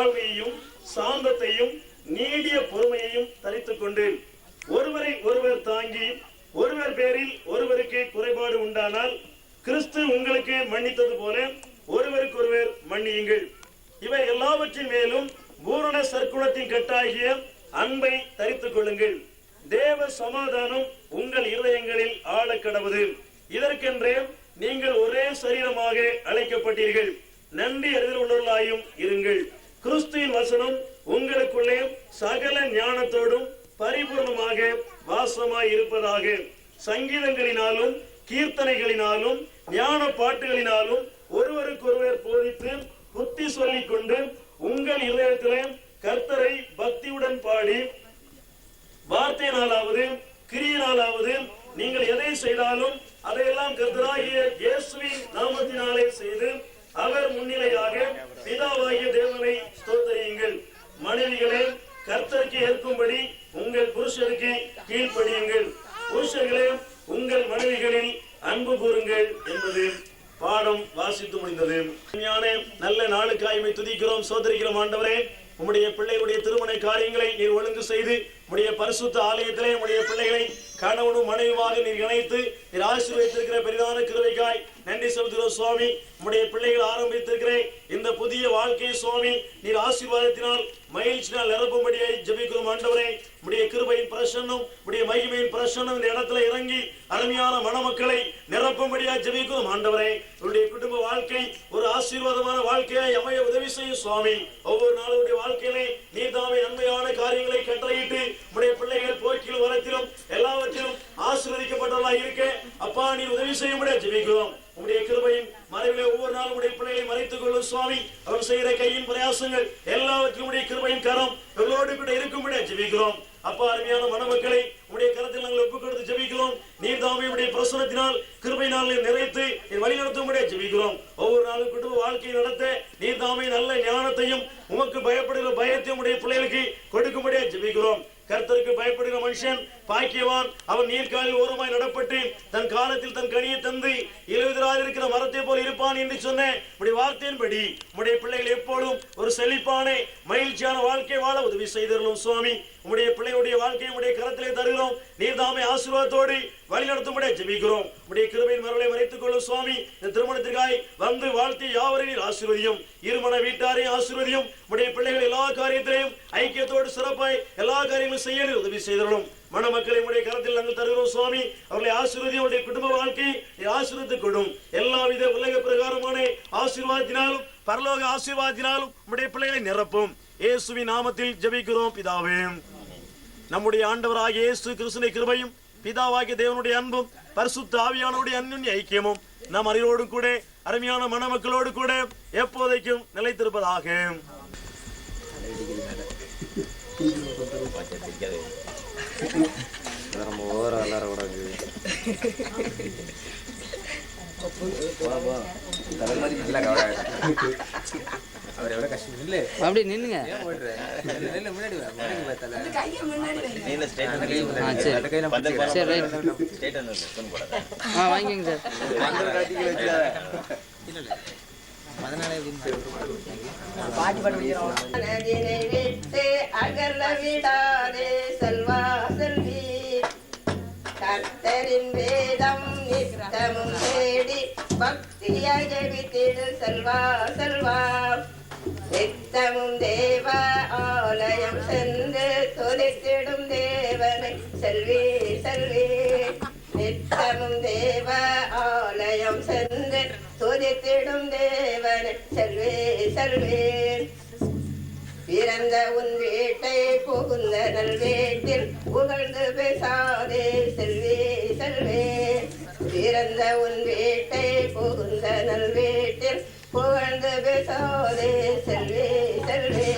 தாழ்மையையும் சாந்தத்தையும் நீடிய பொறுமையையும் தரித்துக் கொண்டு ஒருவரை ஒருவர் தாங்கி ஒருவர் பேரில் ஒருவருக்கு குறைபாடு உண்டானால் கிறிஸ்து உங்களுக்கு மன்னித்தது போல ஒருவருக்கொருவர் மன்னியுங்கள். இவை எல்லாவற்றின் மேலும் பூரண சற்குணத்தின் கட்டாகிய அன்பை தரித்துக் கொள்ளுங்கள். தேவ சமாதானம் உங்கள் இருதயங்களில் ஆழக்கடவது. இதற்கென்றே நீங்கள் ஒரே சரீரமாக அழைக்கப்பட்டீர்கள். நன்றி அறிதல் உள்ளவர்களாயும் இருங்கள். கிறிஸ்துவின் வசனம் உங்களுக்குள்ளே சகல ஞானத்தோடும் பரிபூர்ணமாக வாசமாய் இருப்பதாக. சங்கீதங்களினாலும் கீர்த்தனைகளினாலும் ஞான பாட்டுகளினாலும் ஒருவருக்கொருவர் போதித்து புத்தி சொல்லிக் கொண்டு உங்கள் இதயத்திலே கர்த்தரை பக்தியுடன் பாடி வார்த்தையினாலாவது கிரியினாலாவது நீங்கள் எதை செய்தாலும் அதையெல்லாம் கர்த்தராகிய இயேசுவின் நாமத்தினாலே செய்து அவர் முன்னிலையாக பிதாவாகிய தேவனை ஸ்தோத்திரியுங்கள். மனைவிகளே, கர்த்தருக்கு ஏற்கும்படி உங்கள் புருஷருக்கு கீழ்ப்படியுங்கள். புருஷர்களே, உங்கள் மனைவிகளில் அன்பு கூறுங்கள் என்பது பாடம் வாசித்து முடிந்தது. நல்ல நாளுக்காய்மை துதிக்கிறோம், சோதரிக்கிறோம். ஆண்டவரே, உம்முடைய பிள்ளைகளுடைய திருமண காரியங்களை நீர் ஒழுங்கு செய்து உம்முடைய பரிசுத்த ஆலயத்திலே உம்முடைய பிள்ளைகளை கணவனும் மனைவியாக நீர் இணைத்து நீர் ஆசீர்வதித்திருக்கிற பெரிதான கிருபைக்காய் நன்றி செலுத்துகிறோம் சுவாமி. உம்முடைய பிள்ளைகள் ஆரம்பித்திருக்கிற இந்த புதிய வாழ்க்கையை சுவாமி நீர் ஆசீர்வாதத்தினால் மகிழ்ச்சினால் நிரப்பும்படியை ஜெபிக்கிறோம். ஆண்டவரே, உம்முடைய கிருபையின் பிரசன்னம் உம்முடைய மகிமையின் பிரசன்னம் இந்த இடத்துல இறங்கி அருமையான மணமக்களை நிரப்பும்படியாக ஜெபிக்கிறோம். ஆண்டவரே, உங்களுடைய குடும்ப வாழ்க்கை ஒரு ஆசீர்வாதமான வாழ்க்கையை அமைய உதவி செய்யும் சுவாமி. ஒவ்வொரு நாளுடைய வாழ்க்கையிலே நீர் தாமே நன்மையான காரியங்களை கட்டளையிட்டு உம்முடைய பிள்ளைகள் போக்கிலும் வரத்திலும் எல்லாவற்றிலும் ஆசீர்வதிக்கப்பட்டவர்களாக இருக்க அப்பா நீர் உதவி செய்யும்படியாக ஜெபிக்கிறோம். உம்முடைய கிருபையின் மறைவிலே ஒவ்வொரு நாளும் உடைய பிள்ளைகளை மறைத்துக் கொள்ளும் சுவாமி. அவர் செய்கிற கையின் பிரயாசங்கள் எல்லாவற்றிலும் உடைய கிருபையின் கரம் எங்களோடு கூட இருக்கும்படியாக ஜெபிக்கிறோம். அப்பா, அருமையான மணமக்களை உடைய கரத்தில் நாங்கள் ஒப்புக் கொடுத்து ஜெபிக்கிறோம். நீர் தாமே உடைய பிரசனத்தினால் கிருபையினால் நிறைத்து வழி நடத்தும்படியாக ஜெபிக்கிறோம். ஒவ்வொரு நாளும் குடும்ப வாழ்க்கையை நடத்த நீர் தாமே நல்ல ஞானத்தையும் உமக்கு பயப்படுகிற பயத்தையும் உடைய பிள்ளைகளுக்கு கொடுக்கும்படியாக ஜெபிக்கிறோம். கர்த்தருக்கு பயப்படுகிற மனுஷன் பாக்கியவான். அவன் நீர்காலில் ஓரமாய் நடப்பட்டு தன் காலத்தில் தன் கனியை தந்து இலையுதிராக இருக்கிற மரத்தை போல் இருப்பான் என்று சொன்ன உடைய வார்த்தையின்படி உடைய பிள்ளைகள் எப்போதும் ஒரு செழிப்பான மகிழ்ச்சியான வாழ்க்கை வாழ உதவி செய்திருந்தோம் சுவாமி. உம்முடைய பிள்ளைகளுடைய வாழ்க்கையை உடைய கரத்திலே தருகிறோம். நீர் தாமே ஆசீர்வாதத்தோடு வழி நடத்தும்படியாக ஜெபிக்கிறோம். உடைய கிருபையின் மரலை மறைத்துக் கொள்ளும் சுவாமி. இந்த திருமணத்திற்காய் வந்து வாழ்த்தி யாவரையும் ஆசீர்வதியும். இருமண வீட்டாரையும் ஆசீர்வதியும். உடைய பிள்ளைகள் எல்லா காரியத்திலையும் ஐக்கியத்தோடு சிறப்பாய் எல்லா காரியங்களும் செய்ய உதவி செய்திருந்தோம். மணமக்களை உடைய கரத்தில் நாங்கள் தருகிறோம் சுவாமி. அவர்களை ஆசீர்வதியும். உடைய குடும்ப வாழ்க்கையை ஆசீர்வதித்துக் கொடும். எல்லாவித உலக பிரகாரமான ஆசீர்வாதத்தினாலும் பரலோக ஆசீர்வாதத்தினாலும் உடைய பிள்ளைகளை நிரப்பும். இயேசுவின் நாமத்தில் ஜெபிக்கிறோம் பிதாவே. நம்முடைய ஆண்டவராகிய இயேசு கிறிஸ்துவின் கிருபையும் பிதாவாகிய தேவனுடைய அன்பும் பரிசுத்த ஆவியானவருடைய அன்பின் ஐக்கியமும் நம் அனைவரோடு கூட அருமையான மணமக்களோடு கூட எப்போதைக்கும் நிலைத்திருப்பதாக. அப்படி நின்னுங்க. வாங்கிங்க சார். விட்டு அகல விடாதே செல்வா செல்வி, கர்த்தரின் வேதம் நித்தமும் தேடி பக்தியாய் ஜெபித்திடு செல்வா செல்வா. நித்தமும் தேவ ஆலயம் சென்று துதித்திடும் தேவனை செல்வி செல்வி. நித்தமும் தேவ ஆலயம் சென்று துதித்திடும் தேவனை செல்வி செல்வி. பிறந்த உன் வீட்டை புகுந்த நல் வீட்டில் புகழ்ந்து பேசாதே செல்வி செல்வி. பிறந்த உன் வீட்டை புகுந்த நல் வீட்டில் புகழ்ந்து பேசாதே செல்வி செல்வி.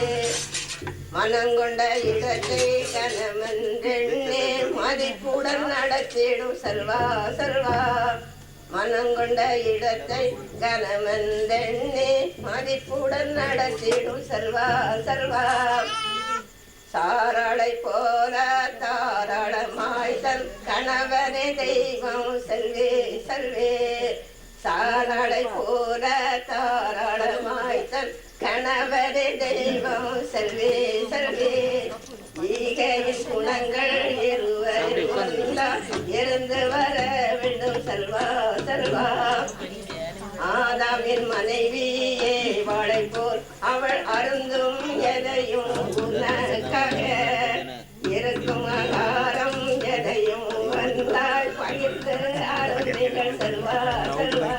மனங்கொண்ட இடத்தை கனமன்றெண்ணே மதிப்புடன் நடத்திடும் செல்வா செல்வா. மனங்கொண்ட இடத்தை கனமன்றெண்ணே மதிப்புடன் நடத்திடும் செல்வா செல்வா. சாராளை போல தாராளமாய் தன் கணவனே தெய்வம் செல்வே செல்வே. சாராளை போல தாராளமாய் தன் கணவரே தெய்வம் செல்வே செல்வே ஈகையின் குணங்கள் இருந்து வர வேண்டும் செல்வா செல்வா ஆதாமின் மனைவியே வாழை போல் அவள் அருந்தும் எதையும் உனக்காக இருக்கும் ஆகாரம் எதையும் வந்தாய் பகிர்ந்து அருந்திகள் செல்வா செல்வா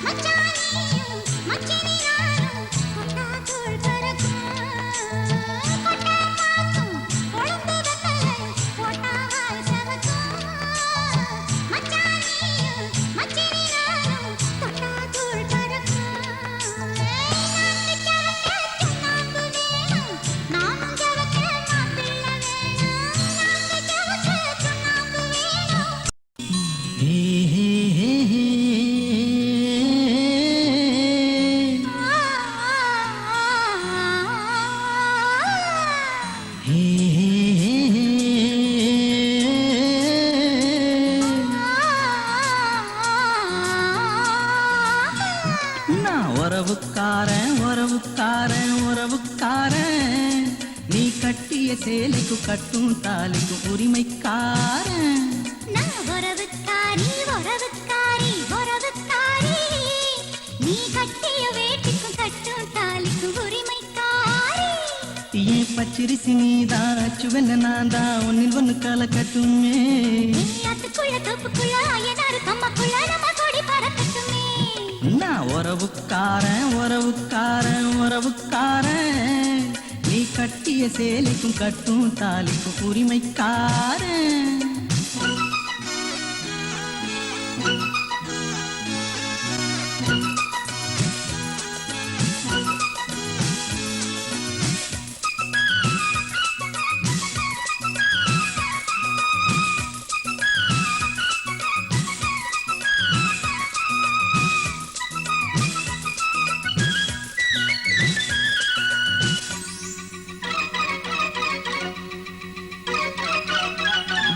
மச்சானியும் மச்சினியாரும் கொட்டா தோள் கர நான் உறவுக்காரன் உறவுக்காரன் உறவுக்காரன் நீ கட்டிய சேலைக்கு கட்டும் தாலிக்கும் உரிமைக்காரன் நான் உறவுக்காரி உறவுக்காரி உறவுக்காரி நீ கட்டிய வேட்டிக்கும் கட்டும் தாலிக்கும் உரிமைக்காரி ஏன் பச்சரிசி நீதான் அச்சுவெல்ல நான் தான் ஒன்னில் ஒன்று கால கட்டுமே நீ அதுக்குள்ள தொப்புக்குள்ள அயனாரு கம்மக்குள்ள நம்ம கொடி பறக்கட்டுமே நான் உறவுக்காரன் உறவுக்காரன் உறவுக்காரன் நீ கட்டிய சேலைக்கும் கட்டும் தாலிக்கும் உரிமைக்காரன்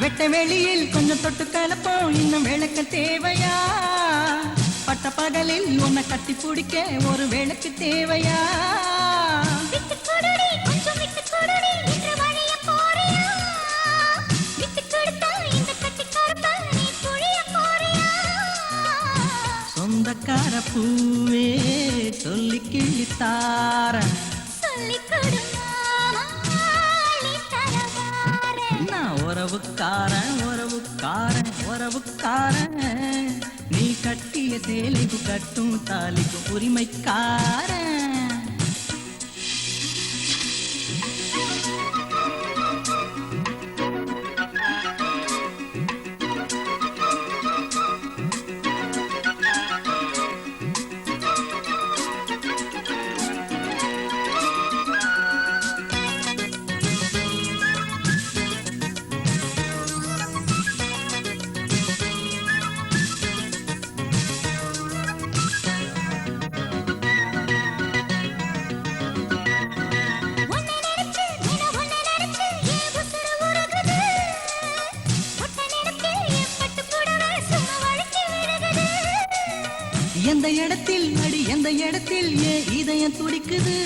வெட்ட வெளியில் கொஞ்சம் தொட்டு கலப்போம் இன்னும் விளக்க தேவையா பட்ட பகலில் உன்னை கட்டி பிடிக்க ஒரு விளக்கு தேவையா விட்டு கொடுடி கொஞ்சம் விட்டு கொடுடி என்ற வழிய போறியா விட்டு கொடுத்தா இந்த கட்டிக்காரப்பா நீ புழிய போறியா சொந்தக்கார பூவே சொல்லி கிழித்தார சொல்லிக் கொடு மாமா அள்ளி தரவாரேன் நான் உறவுக்காரன் உறவுக்காரன் உறவுக்காரன் நீ கட்டிய சேலைக்கு கட்டும் தாலிக்கு உரிமைக்காரன் உன்னை நினைச்சு என் உசுரு உருகுது ஒட்ட நேரத்தில் என் பட்டு புடவை சும்மா வழுக்கி விழுகுது எந்த இடத்தில் அடி எந்த இடத்தில் ஏன் இதயம் துடிக்குது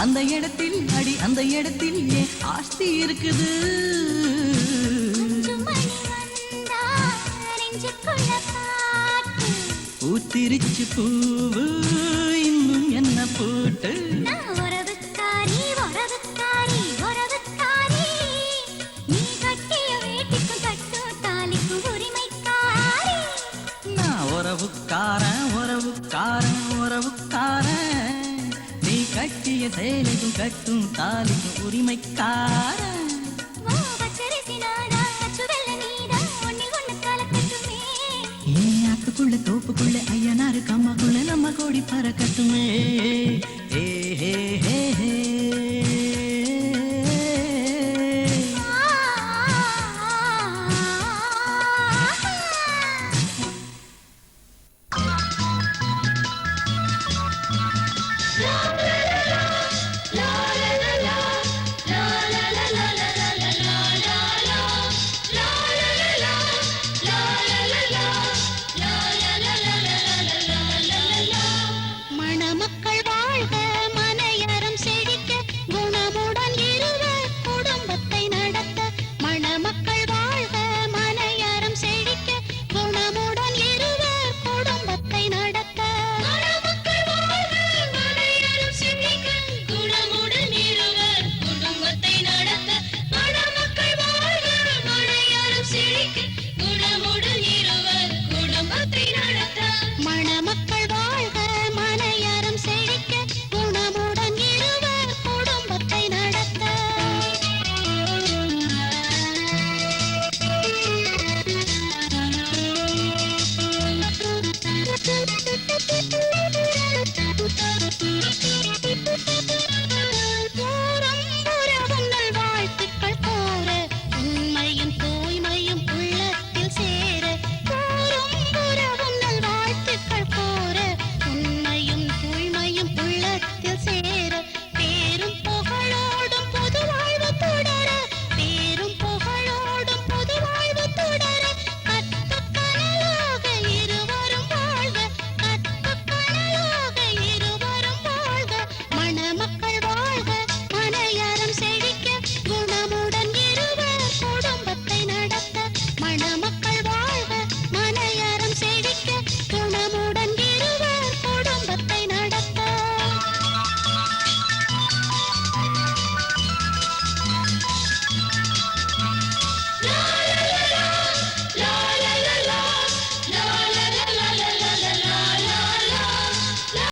அந்த இடத்தில் அடி அந்த இடத்தில் ஏன் ஆஸ்தி இருக்குது சுமணி வந்தா நெஞ்சுக்குள்ள காட்டு பூத்திருச்சு பூவு இன்னும் என்ன போட்டு நான் உறவுக்காரி உறவுக்காரி உறவுக்காரி நீ கட்டிய வேட்டிக்கும் கட்டும் தாலிக்கும் உரிமைக்காரி நான் உறவுக்காரன் உறவுக்காரன் உறவுக்காரன் நீ கட்டிய சேலைக்கும் கட்டும் தாலிக்கும் உரிமைக்காரன் ஓ பச்சரிசி நானா அச்சுவெல்ல நீதா ஒன்னில் ஒண்ணு கலக்கட்டுமே ஏன் ஆத்துக்குள்ள தோப்புக்குள்ள ஐயனாரு கம்மாக்குள்ள நம்ம கோடி பறக்கட்டுமே ஏ ஹே ஹே ஹே